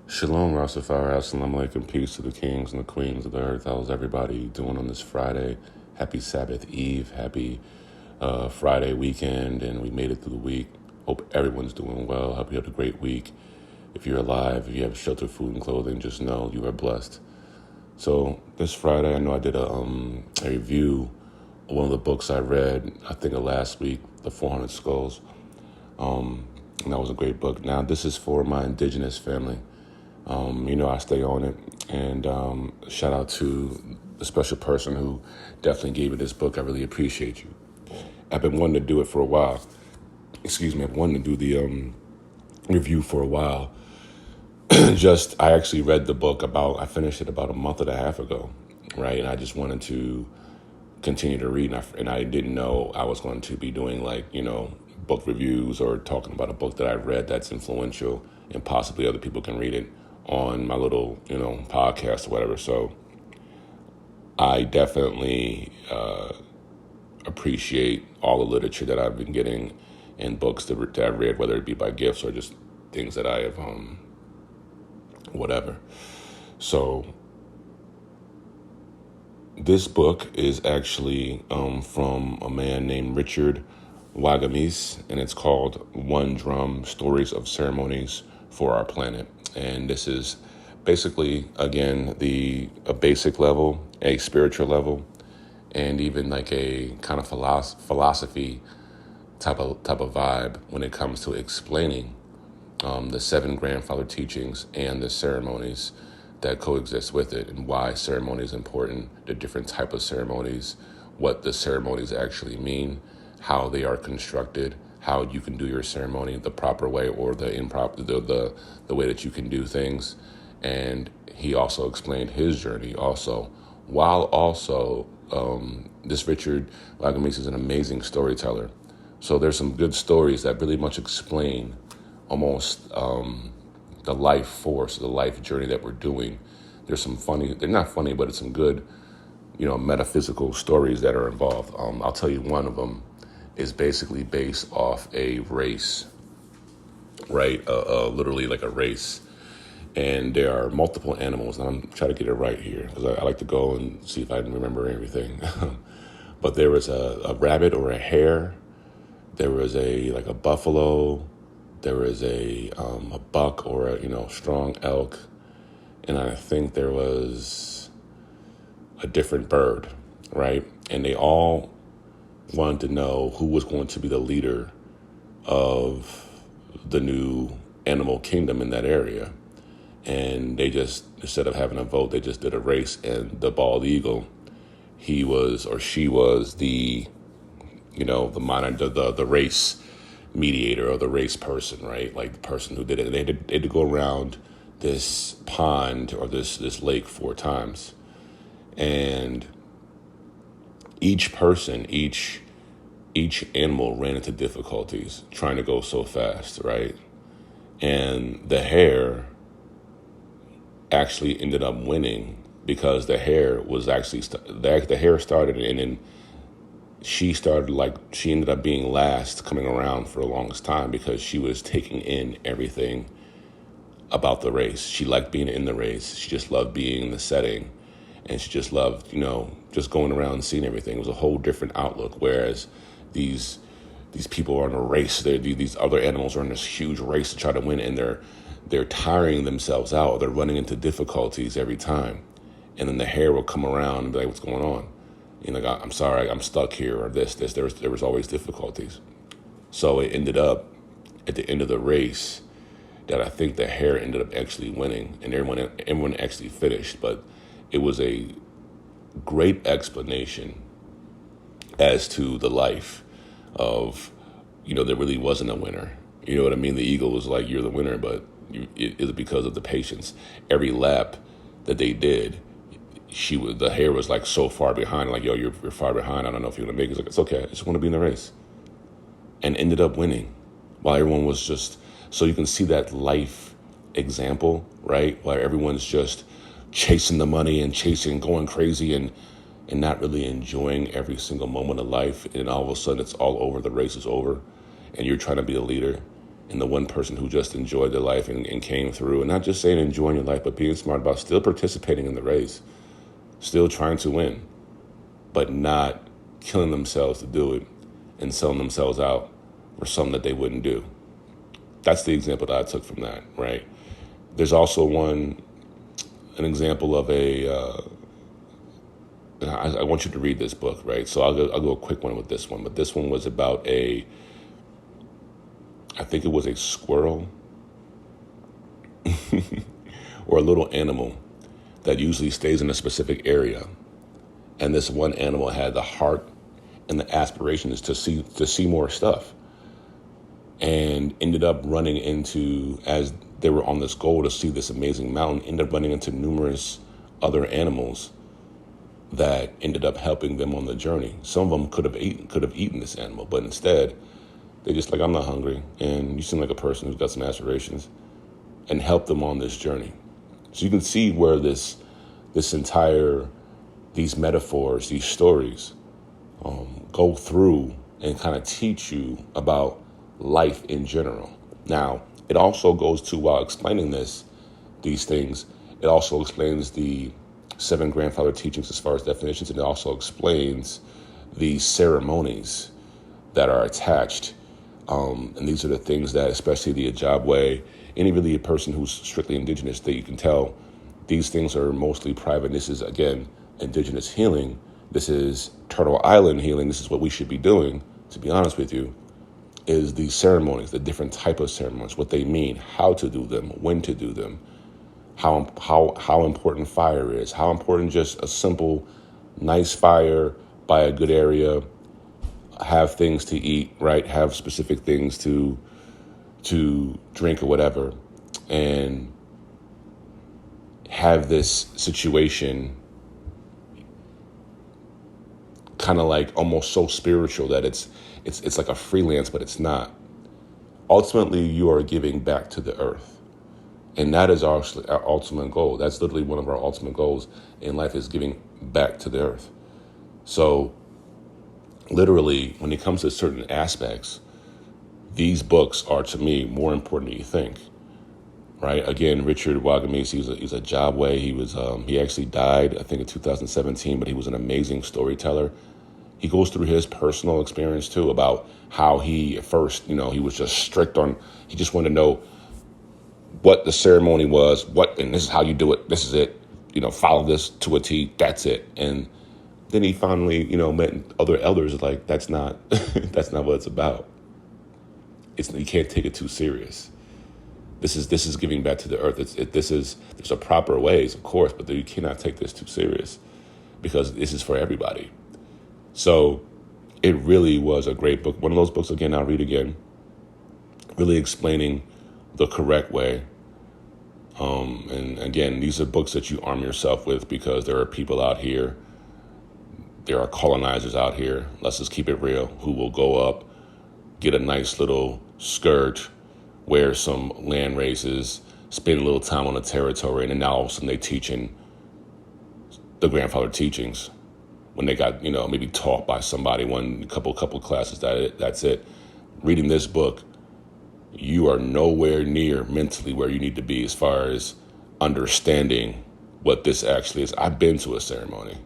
Shalom, Rastafari, assalamu alaikum, peace to the kings and the queens of the earth. How's everybody doing on this Friday? Happy Sabbath Eve, happy Friday weekend, and we made it through the week. Hope everyone's doing well. Hope you had a great week. If you're alive, if you have shelter, food, and clothing, just know you are blessed. So this Friday, I know I did a review of one of the books I read, I think last week, The 400 Skulls, and that was a great book. Now, this is for my indigenous family. I stay on it, and shout out to the special person who definitely gave me this book. I really appreciate you. I've been wanting to do it for a while. I've wanted to do the review for a while. I actually read the book I finished it about a month and a half ago, right? And I just wanted to continue to read, and I didn't know I was going to be doing book reviews or talking about a book that I read that's influential and possibly other people can read it on my little, podcast or whatever. So I definitely appreciate all the literature that I've been getting and books that I've read, whether it be by gifts or just things that I have, whatever. So this book is actually from a man named Richard Wagamese, and it's called One Drum: Stories of Ceremonies for Our Planet. And this is basically, again, a basic level, a spiritual level, and even like a kind of philosophy type of vibe when it comes to explaining the 7 grandfather teachings and the ceremonies that coexist with it, and why ceremony is important, the different type of ceremonies, what the ceremonies actually mean, how they are constructed, how you can do your ceremony the proper way or the improper, the way that you can do things. And he also explained his journey also, while also this Richard Wagamese is an amazing storyteller. So there's some good stories that really much explain almost the life force, the life journey that we're doing. There's some they're not funny, but it's some good, metaphysical stories that are involved. I'll tell you one of them is basically based off a race, right? Literally like a race. And there are multiple animals, and I'm trying to get it right here because I like to go and see if I can remember everything. But there was a rabbit or a hare. There was a buffalo. There was a buck or a strong elk, and I think there was a different bird, right? And they all wanted to know who was going to be the leader of the new animal kingdom in that area. And they just, instead of having a vote, they just did a race. And the bald eagle, he was or she was the race mediator or the race person, right? Like the person who did it. And they had to go around this pond or this lake 4 times. And each animal ran into difficulties trying to go so fast, right? And the hare actually ended up winning because the hare was actually the hare started, and then she ended up being last coming around for the longest time because she was taking in everything about the race. She liked being in the race. She just loved being in the setting, and she just loved just going around and seeing everything. It was a whole different outlook. Whereas these people are in a race. These other animals are in this huge race to try to win, and they're tiring themselves out. They're running into difficulties every time. And then the hare will come around and be like, what's going on? I'm sorry, I'm stuck here, or this. There was always difficulties. So it ended up at the end of the race that I think the hare ended up actually winning, and everyone actually finished. But it was a great explanation as to the life of, there really wasn't a winner. You know what I mean? The eagle was like, you're the winner, but it was because of the patience. Every lap that they did, the hare was like so far behind, like, yo, you're far behind. I don't know if you're gonna make it. It's like, it's okay. I just want to be in the race, and ended up winning, while everyone was just. So you can see that life example, right? Where everyone's just chasing the money and going crazy and not really enjoying every single moment of life. And all of a sudden, it's all over. The race is over, and you're trying to be a leader. and the one person who just enjoyed their life and came through. And not just saying enjoying your life, but being smart about still participating in the race, still trying to win, but not killing themselves to do it and selling themselves out for something that they wouldn't do. That's the example that I took from that, right? There's also an example of I want you to read this book, right? So I'll go a quick one with this one, but this one was about I think it was a squirrel or a little animal that usually stays in a specific area. And this one animal had the heart and the aspirations to see more stuff, and ended up running into, as they were on this goal to see this amazing mountain, ended up running into numerous other animals that ended up helping them on the journey. Some of them could have eaten this animal, but instead they just like, I'm not hungry, and you seem like a person who's got some aspirations, and help them on this journey. So you can see where these metaphors, these stories, go through and kind of teach you about life in general. Now, it also goes to, while explaining these things, it also explains the 7 grandfather teachings as far as definitions, and it also explains the ceremonies that are attached. And these are the things that, especially the Ojibwe, any really a person who's strictly indigenous, that you can tell these things are mostly private. This is, again, indigenous healing. This is Turtle Island healing. This is what we should be doing, to be honest with you, is these ceremonies, the different type of ceremonies, what they mean, how to do them, when to do them, how important fire is, how important just a simple, nice fire by a good area, have things to eat, right? Have specific things to drink or whatever, and have this situation kind of like almost so spiritual that it's like a freelance, but it's not. Ultimately, you are giving back to the earth. And that is our ultimate goal. That's literally one of our ultimate goals in life, is giving back to the earth. So literally, when it comes to certain aspects, these books are, to me, more important than you think. Right? Again, Richard Wagamese, he's a Ojibwe. He actually died, I think, in 2017, but he was an amazing storyteller. He goes through his personal experience too, about how he at first, he was just strict on, he just wanted to know what the ceremony was, and this is how you do it. This is it. Follow this to a T. That's it. And then he finally, met other elders like, that's not that's not what it's about. You can't take it too serious. This is giving back to the earth. There's a proper ways, of course, but you cannot take this too serious, because this is for everybody. So it really was a great book. One of those books, again, I'll read again, really explaining the correct way. And again, these are books that you arm yourself with, because there are people out here, there are colonizers out here, let's just keep it real, who will go up, get a nice little skirt, wear some land races, spend a little time on the territory, and then now all of a sudden they're teaching the grandfather teachings when they got, maybe taught by somebody, couple classes, that's it. Reading this book, you are nowhere near mentally where you need to be as far as understanding what this actually is. I've been to a ceremony,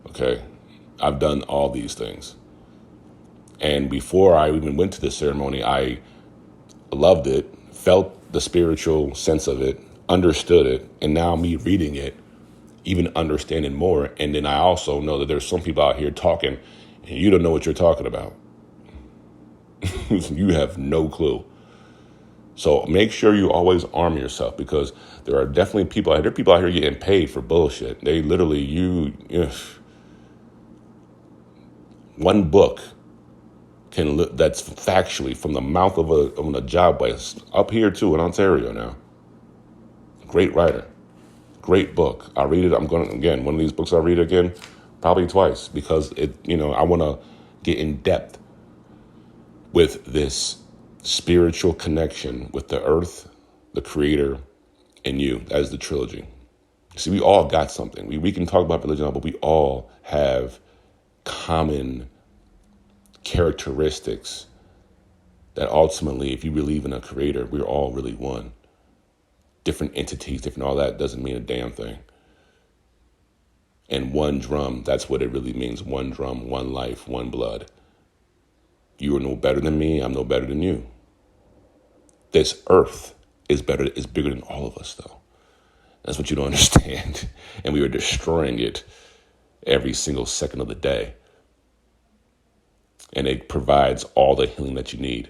okay? I've done all these things. And before I even went to the ceremony, I loved it, felt the spiritual sense of it, understood it, and now me reading it, even understanding more. And then I also know that there's some people out here talking, and you don't know what you're talking about. You have no clue. So make sure you always arm yourself, because there are definitely people out here getting paid for bullshit. They literally, one book that's factually from the mouth of an Ojibwe, up here too in Ontario now. Great writer, great book. I read it. I'm going to, again, one of these books I read again, probably twice, because I want to get in depth with this spiritual connection with the earth, the creator, and you. That is the trilogy. See, we all got something. We can talk about religion, but we all have common characteristics that ultimately, if you believe in a creator, we're all really one. Different entities, different all that doesn't mean a damn thing. And one drum, that's what it really means. One drum, one life, one blood. You are no better than me, I'm no better than you. This earth is bigger than all of us, though. That's what you don't understand. And we are destroying it every single second of the day. And it provides all the healing that you need.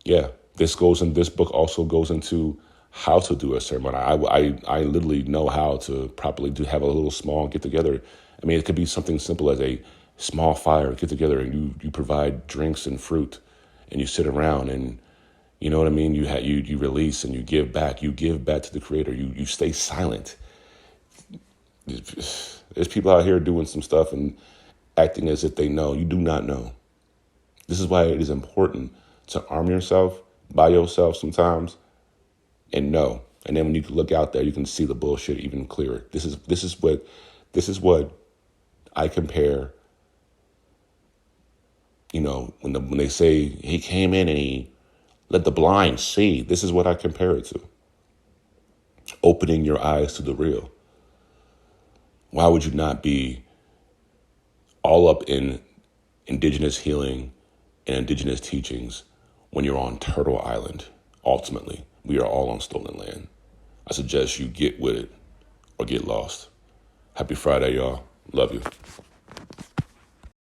Yeah, this book also goes into how to do a ceremony. I literally know how to properly have a little small get together. I mean, it could be something simple as a small fire, get together, and you provide drinks and fruit, and you sit around, and you know what I mean. You release and you give back. You give back to the creator. You stay silent. There's people out here doing some stuff and acting as if they know. You do not know. This is why it is important to arm yourself by yourself sometimes and know. And then when you look out there, you can see the bullshit even clearer. This is what I compare. You know, when they say he came in and he let the blind see, this is what I compare it to. Opening your eyes to the real. Why would you not be all up in indigenous healing and indigenous teachings when you're on Turtle Island? Ultimately, we are all on stolen land. I suggest you get with it or get lost. Happy Friday, y'all. Love you.